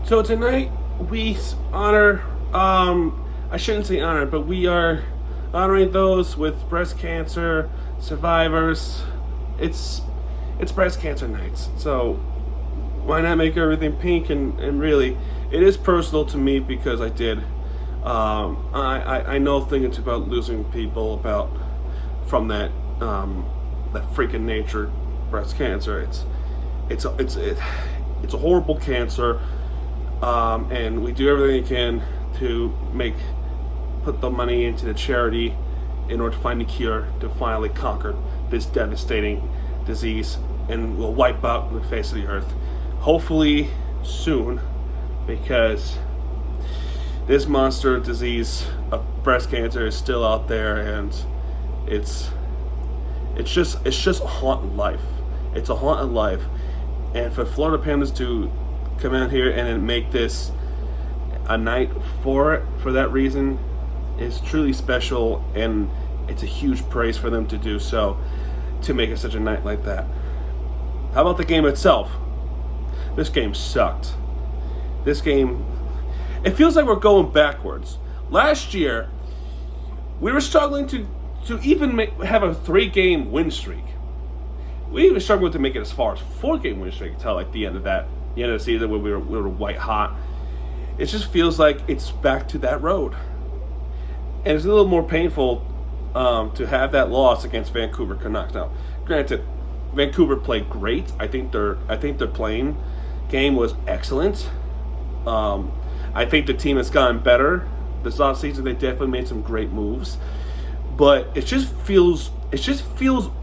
So tonight we honor, I shouldn't say honor, but we are honoring those with breast cancer survivors. It's breast cancer nights, so why not make everything pink? And really, it is personal to me because I did. I know things about losing people from that freaking nature, breast cancer. It's a horrible cancer. And we do everything we can to put the money into the charity in order to find a cure to finally conquer this devastating disease, and will wipe out the face of the earth. Hopefully soon, because this monster disease of breast cancer is still out there, and it's just a haunted life. It's a haunted life, and for Florida Panthers to come out here and then make this a night for that reason is truly special, and it's a huge praise for them to do so, to make it such a night like that. How about the game itself? This game sucked. This game, it feels like we're going backwards. Last year, we were struggling to even have a 3-game win streak. We even struggled to make it as far as 4-game win streak until like the end of the season, when we were white hot. It just feels like it's back to that road, and it's a little more painful to have that loss against Vancouver Canucks. Now, granted, Vancouver played great. I think their playing game was excellent. I think the team has gotten better this offseason. They definitely made some great moves, but it just feels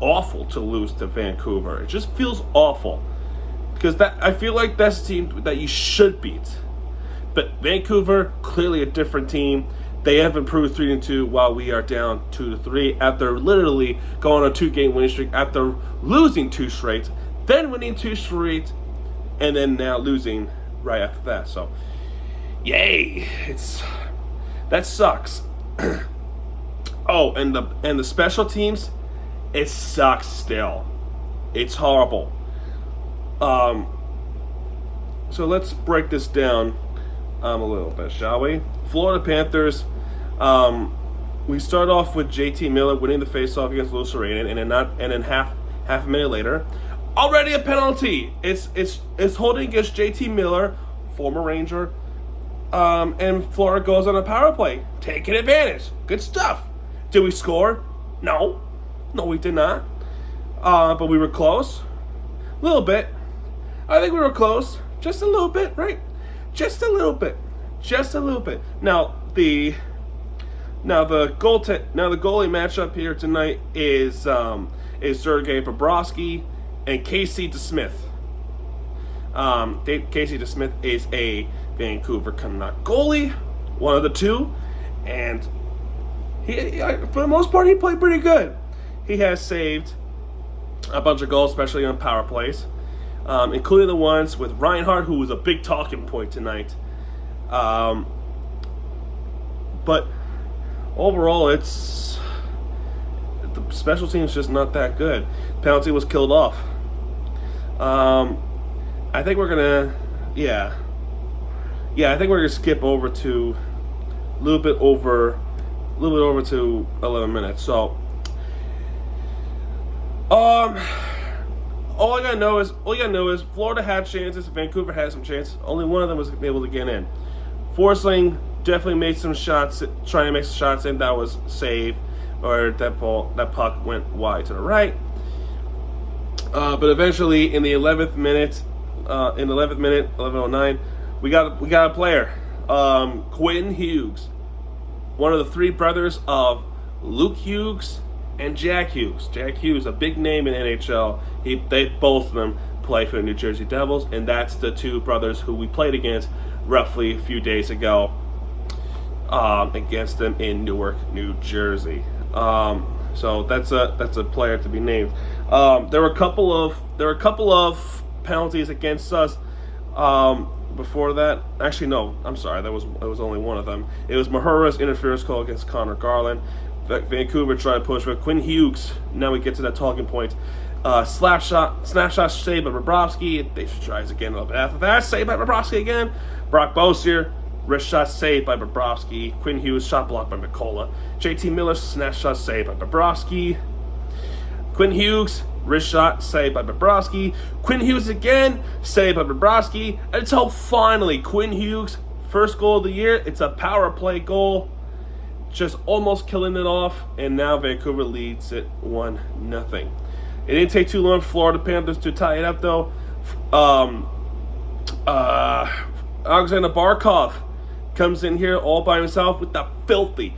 awful to lose to Vancouver. It just feels awful. Because I feel like that's a team that you should beat. But Vancouver, clearly a different team. They have improved 3-2 while we are down 2-3 after literally going on a 2-game winning streak, after losing 2 straight, then winning 2 straight, and then now losing right after that. So, yay! That sucks. Oh, and the special teams, it sucks still. It's horrible. So let's break this down a little bit, shall we? Florida Panthers. We start off with JT Miller winning the faceoff against Louis Serena, and then half a minute later, already a penalty. It's holding against JT Miller, former Ranger, and Florida goes on a power play, taking advantage. Good stuff. Did we score? No, we did not. But we were close, a little bit. I think we were close, just a little bit, right? Just a little bit. Now the goalie matchup here tonight is Sergei Bobrovsky and Casey DeSmith. Casey DeSmith is a Vancouver Canuck goalie, one of the two, and he for the most part he played pretty good. He has saved a bunch of goals, especially on power plays. Including the ones with Reinhardt, who was a big talking point tonight. But overall, the special team's just not that good. Penalty was killed off. I think we're gonna, I think we're gonna skip over to a little bit over to 11 minutes. So, All you gotta know is Florida had chances, Vancouver had some chances. Only one of them was able to get in. Forsling definitely made some shots, trying to make some shots in. That was saved, or that puck went wide to the right. But eventually, in the 11th minute, 11:09, we got a player, Quinn Hughes, one of the 3 brothers of Luke Hughes and Jack Hughes. Jack Hughes, a big name in NHL. They both of them play for the New Jersey Devils, and that's the 2 brothers who we played against roughly a few days ago, against them in Newark, New Jersey. So that's a player to be named. There were a couple of penalties against us before that. Actually, no, I'm sorry. That was only one of them. It was Mahura's interference call against Connor Garland. Vancouver tried to push with Quinn Hughes. Now we get to that talking point. Snap shot saved by Bobrovsky. They tries again a little bit after that. Saved by Bobrovsky again. Brock Beausier, wrist shot saved by Bobrovsky. Quinn Hughes, shot blocked by Mikola. JT Miller, snap shot saved by Bobrovsky. Quinn Hughes, wrist shot saved by Bobrovsky. Quinn Hughes again, saved by Bobrovsky. Until finally, Quinn Hughes, first goal of the year. It's a power play goal. Just almost killing it off. And now Vancouver leads it 1-0. It didn't take too long for Florida Panthers to tie it up, though. Alexander Barkov comes in here all by himself with the filthy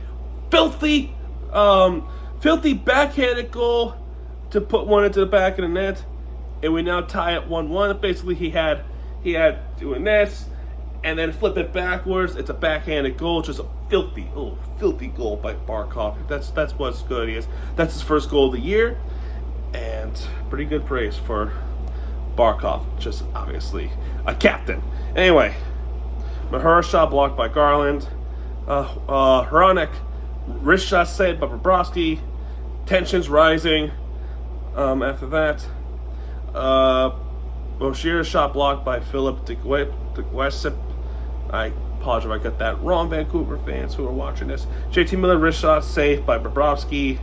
backhanded goal to put one into the back of the net, and we now tie it 1-1. Basically, he had doing this, and then flip it backwards. It's a backhanded goal, just a filthy goal by Barkov. That's what's good. That's his first goal of the year, and pretty good praise for Barkov. Just obviously a captain. Anyway, Mahura shot blocked by Garland. Hronek wrist shot saved by Bobrovsky. Tensions rising. After that, Beausier shot blocked by Philip DeGuesip. I apologize if I got that wrong, Vancouver fans who are watching this. JT Miller wrist shot saved by Bobrovsky.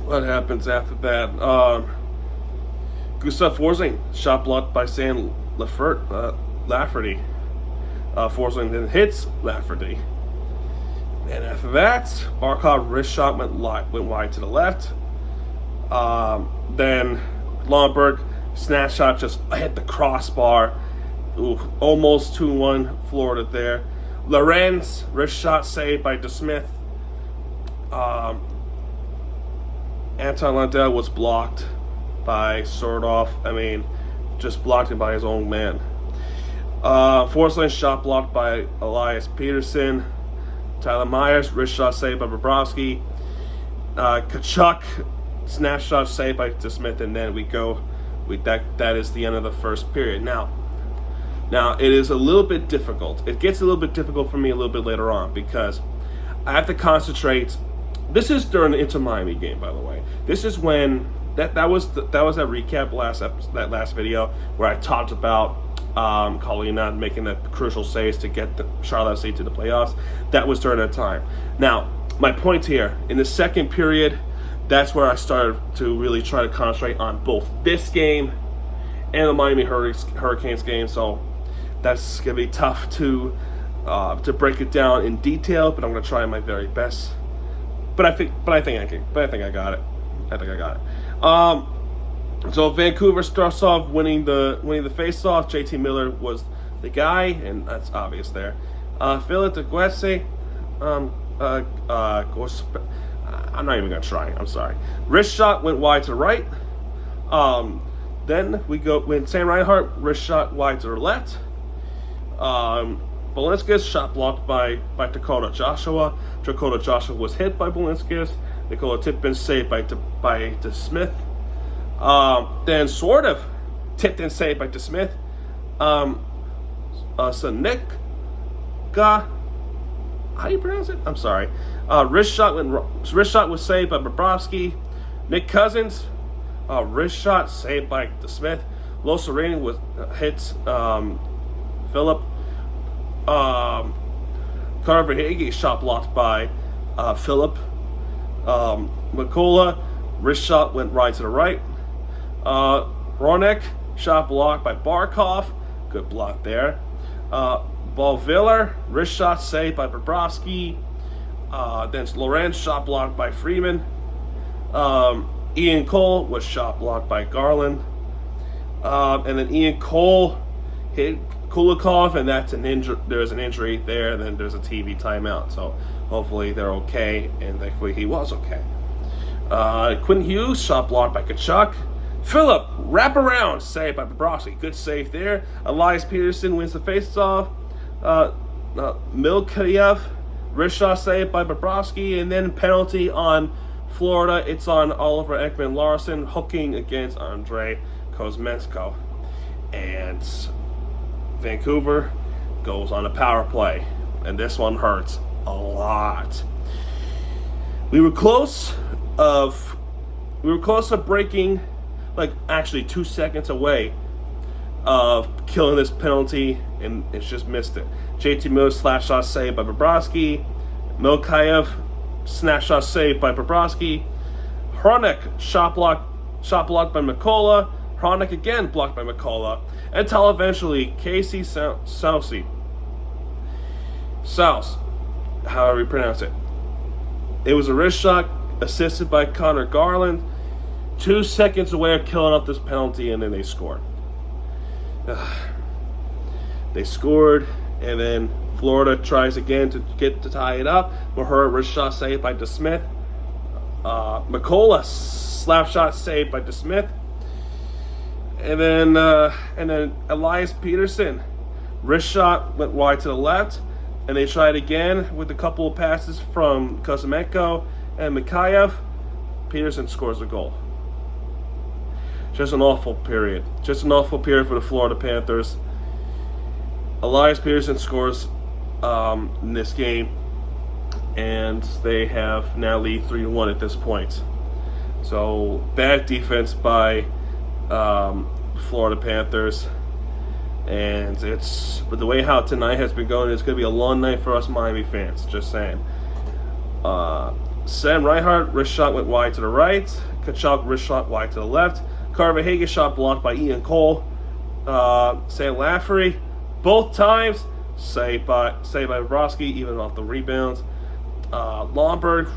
What happens after that? Gustav Forsling shot blocked by Sam Lafferty. Forsling then hits Lafferty. And after that, Barkov wrist shot went wide to the left. Then Lomberg snap shot just hit the crossbar. Ooh, almost 2-1 Florida there. Lorenz wrist shot saved by DeSmith. Anton Lundell was blocked by Sordov. Just blocked it by his own man. Forsling shot blocked by Elias Peterson. Tyler Myers, wrist shot saved by Bobrovsky. Kachuk, snap shot saved by DeSmith, and then that is the end of the first period. Now it is a little bit difficult. It gets a little bit difficult for me a little bit later on because I have to concentrate. This is during the Inter Miami game, by the way. This is when that was that recap that last video where I talked about Colina making the crucial saves to get the Charlotte FC to the playoffs. That was during that time. Now, my point here, in the second period, that's where I started to really try to concentrate on both this game and the Miami Hurricanes game. So that's gonna be tough to break it down in detail, but I'm gonna try my very best. But I think I got it. So Vancouver starts off winning the face-off. JT Miller was the guy, and that's obvious there. Philip DeGuessi, I'm not even gonna try. I'm sorry. Wrist shot went wide to the right. Then we go when Sam Reinhart wrist shot wide to the left. Bolinskis shot blocked by Dakota Joshua. Dakota Joshua was hit by Bolinskis. Nikola Tippin saved by DeSmith. Then sort of tipped and saved by DeSmith. Sanika, how do you pronounce it? I'm sorry. Wrist shot was saved by Bobrovsky. Nick Cousins, wrist shot saved by DeSmith. Lo Serene was hits Philip. Carver Hagee shot blocked by Philip. Mikola, wrist shot went right to the right. Hronek, shot blocked by Barkov. Good block there. Balviller, wrist shot saved by Bobrovsky. Then Lorenz, shot blocked by Freeman. Ian Cole was shot blocked by Garland. And then Ian Cole hit Kulikov, and that's there's an injury there, and then there's a TV timeout. So hopefully they're okay, and thankfully he was okay. Quinn Hughes, shot blocked by Kachuk. Philip, wraparound, saved by Bobrovsky. Good save there. Elias Peterson wins the face-off. Milkayev, wrist shot saved by Bobrovsky, and then penalty on Florida. It's on Oliver Ekman-Larsson, hooking against Andrei Kuzmenko. And Vancouver goes on a power play, and this one hurts a lot. We were close of we were close to breaking, like actually 2 seconds away of killing this penalty, and it's just missed it. JT Miller slap shot saved by Bobrovsky. Milkayev snapshot saved by Bobrovsky. Hronek shot blocked by Mikola. Hronek again blocked by Mikola. Until eventually Casey Souse, however you pronounce it. It was a wrist shot assisted by Connor Garland. 2 seconds away of killing up this penalty, and then they scored. They scored, and then Florida tries again to tie it up. Mahura wrist shot saved by DeSmith. Mikola slap shot saved by DeSmith. And then Elias Peterson wrist shot went wide to the left, and they tried again with a couple of passes from Kuzmenko and Mikheyev. Peterson scores a goal. Just an awful period. Just an awful period for the Florida Panthers. Elias Peterson scores in this game, and they have now lead 3-1 at this point. So bad defense by Florida Panthers, and it's with the way how tonight has been going, it's going to be a long night for us Miami fans. Just saying. Sam Reinhart wrist shot went wide to the right. Kachuk wrist shot wide to the left. Carver Hagen shot blocked by Ian Cole. Sam Lafferty both times saved by Bobrovsky, even off the rebounds. Lomberg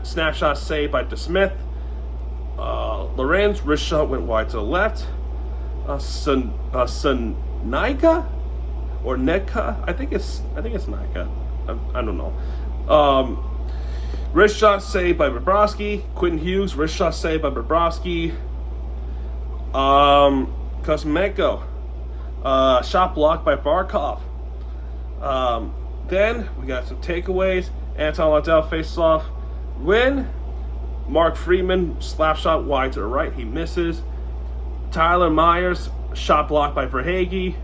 snapshot saved by DeSmith. Lorenz wrist shot went wide to the left. Naika or Neka, I think it's Naika. I don't know. Wrist shot saved by Bobrovsky. Quentin Hughes wrist shot saved by Bobrovsky. Kuzmenko shot blocked by Barkov. Then we got some takeaways. Anton Liddell faces off. Win. Mark Friedman slap shot wide to the right. He misses. Tyler Myers shot blocked by Verhaeghe.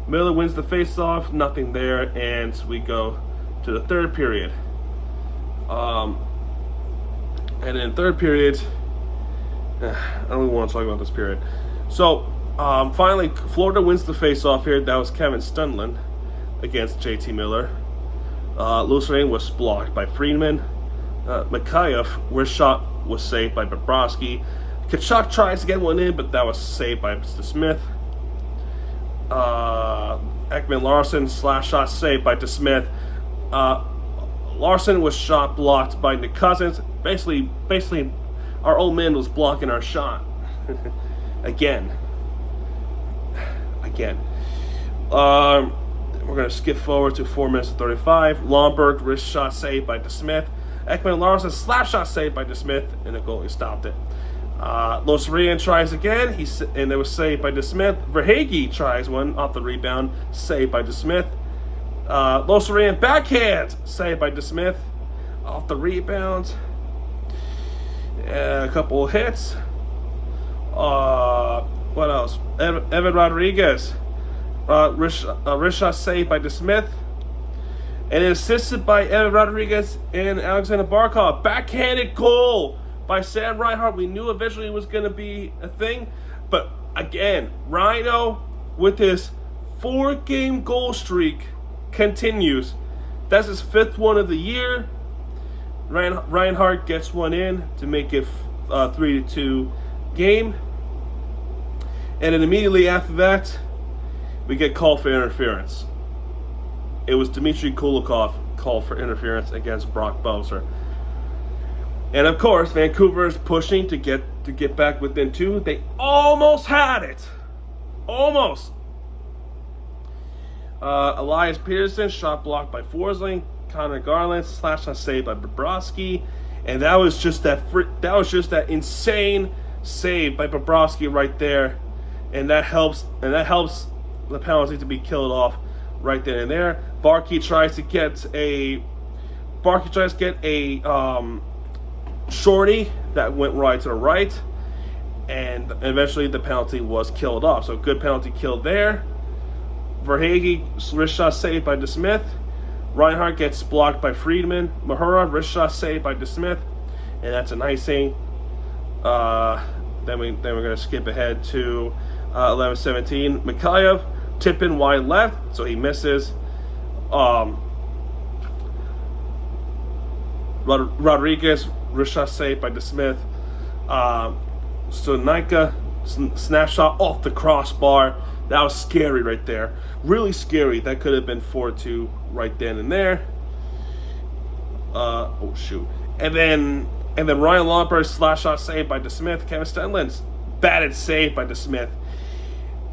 Miller wins the face-off. Nothing there, and we go to the third period. And in third period, I don't even want to talk about this period. So finally, Florida wins the face-off here. That was Kevin Stunlin against JT Miller. Lucerne was blocked by Friedman. Mikheyev, wrist shot was saved by Bobrovsky. Kachuk tries to get one in, but that was saved by Mr. Smith. Ekman Larson slash shot saved by DeSmith. Larson was shot blocked by Nick Cousins. Basically, our old man was blocking our shot. Again. We're going to skip forward to 4 minutes and 35. Lomberg wrist shot saved by DeSmith. Ekman Larson slap shot saved by DeSmith, and the goalie stopped it. Losarian tries again, and it was saved by DeSmith. Verhaeghe tries one off the rebound, saved by DeSmith. Losarian backhand, saved by DeSmith off the rebound. A couple of hits. What else? Evan Rodriguez, wrist shot saved by DeSmith. And assisted by Evan Rodriguez and Alexander Barkov. Backhanded goal by Sam Reinhart. We knew eventually it was going to be a thing. But again, Rhino with his 4-game goal streak continues. That's his 5th one of the year. Reinhart gets one in to make it 3-2 game. And then immediately after that, we get called for interference. It was Dmitry Kulikov called for interference against Brock Boeser. And of course, Vancouver is pushing to get back within 2. They almost had it. Almost. Elias Peterson shot blocked by Forsling. Connor Garland slash shot saved by Bobrovsky. And that was just that insane save by Bobrovsky right there. And that helps the penalty to be killed off right then and there. Barkey tries to get a shorty that went right to the right, and eventually the penalty was killed off. So good penalty killed there. Verhaeghe wrist shot saved by DeSmith. Reinhart gets blocked by Friedman. Mahura wrist shot saved by DeSmith, and that's an icing. Then we're going to skip ahead to 11-17. Mikhailov tip in wide left, so he misses. Rodriguez ricochet saved by DeSmith. Sonaika snapshot off the crossbar. That was scary right there. Really scary. That could have been 4-2 right then and there. Oh shoot. And then Ryan Lomberg's slash shot saved by DeSmith. Kevin Stenlund's batted save by DeSmith.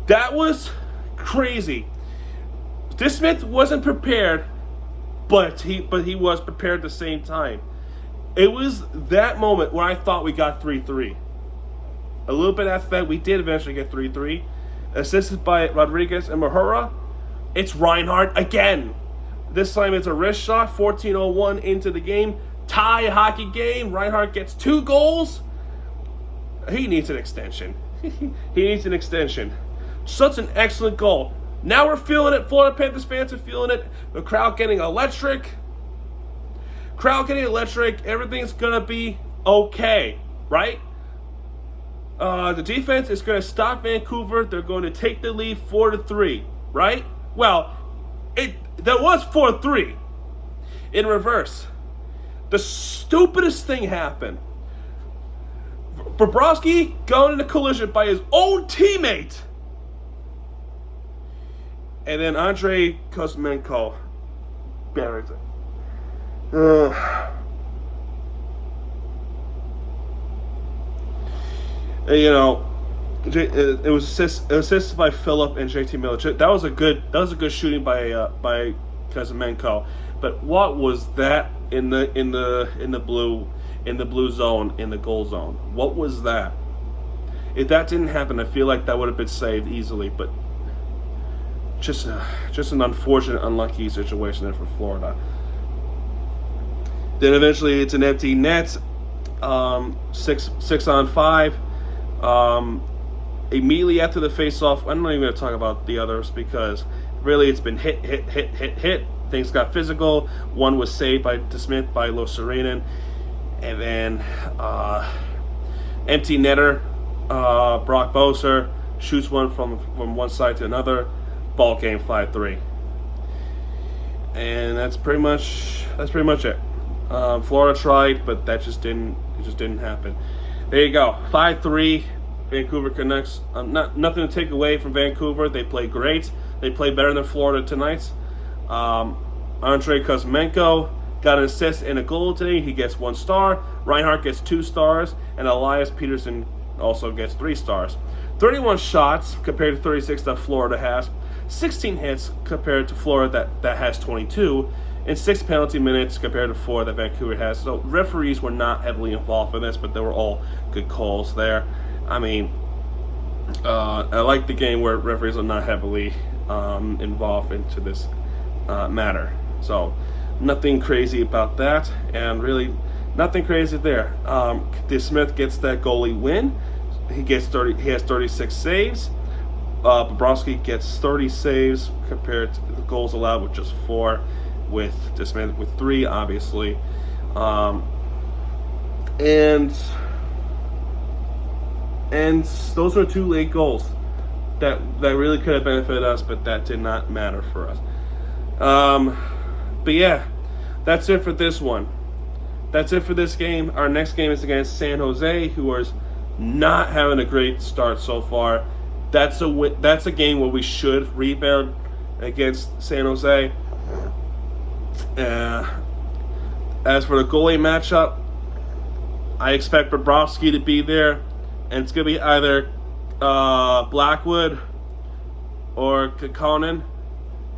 That was crazy. DeSmith wasn't prepared, but he was prepared at the same time. It was that moment when I thought we got 3-3. A little bit after that, we did eventually get 3-3. Assisted by Rodriguez and Mahura. It's Reinhardt again. This time it's a wrist shot, 14:01 into the game. Tie hockey game. Reinhardt gets 2 goals. He needs an extension. He needs an extension. Such an excellent goal. Now we're feeling it. Florida Panthers fans are feeling it. The crowd getting electric. Everything's going to be okay, right? The defense is going to stop Vancouver. They're going to take the lead 4-3, right? Well, that was 4-3. In reverse, the stupidest thing happened. Bobrovsky going into collision by his own teammate. And then Andrei Kuzmenko buries it. You know, it was assisted by Phillip and JT Milicic. That was a good shooting by Kuzmenko. But what was that in the blue zone, in the goal zone? What was that? If that didn't happen, I feel like that would have been saved easily. But just an unfortunate, unlucky situation there for Florida. Then eventually it's an empty net, 6-on-5. Immediately after the face-off, I'm not even going to talk about the others because really it's been hit. Things got physical. One was saved by DeSmith by Lo Serenen. And then empty netter, Brock Boeser shoots one from one side to another. Ball game 5-3. And that's pretty much it. Florida tried, but that just didn't happen. There you go, 5-3. Vancouver Canucks. Nothing to take away from Vancouver. They played great. They played better than Florida tonight. Andrei Kuzmenko got an assist and a goal today. He gets 1 star. Reinhardt gets 2 stars, and Elias Peterson also gets 3 stars. 31 shots compared to 36 that Florida has. 16 hits compared to Florida that has 22. And 6 penalty minutes compared to 4 that Vancouver has. So referees were not heavily involved in this, but they were all good calls there. I mean, I like the game where referees are not heavily involved into this matter. So nothing crazy about that, and really nothing crazy there. DeSmith gets that goalie win. He has 36 saves. Bobrovsky gets 30 saves compared to the goals allowed with just 4. With DeSmith with 3, obviously, and those were 2 late goals that really could have benefited us, but that did not matter for us. But yeah, that's it for this one. That's it for this game. Our next game is against San Jose, who is not having a great start so far. That's a game where we should rebound against San Jose. As for the goalie matchup, I expect Bobrovsky to be there, and it's going to be either Blackwood or Kekkonen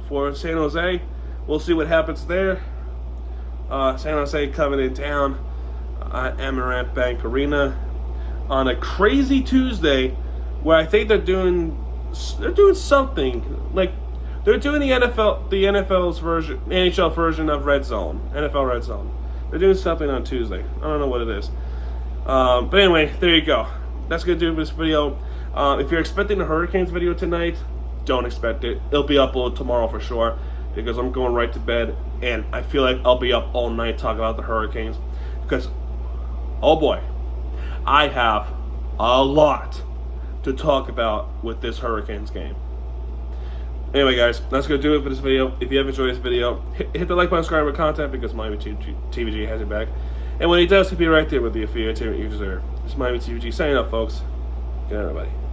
for San Jose. We'll see what happens there. San Jose coming in town at Amarant Bank Arena on a crazy Tuesday, where I think they're doing something like. They're doing the NHL version of Red Zone, NFL Red Zone. They're doing something on Tuesday. I don't know what it is. But anyway, there you go. That's going to do it for this video. If you're expecting a Hurricanes video tonight, don't expect it. It'll be uploaded tomorrow for sure, because I'm going right to bed, and I feel like I'll be up all night talking about the Hurricanes. Because, oh boy, I have a lot to talk about with this Hurricanes game. Anyway, guys, that's going to do it for this video. If you have enjoyed this video, hit the like button, subscribe for content, because Miami TVG has your back. And when he does, he'll be right there with the affiliate you deserve. This is Miami TVG signing up, folks. Good night, everybody.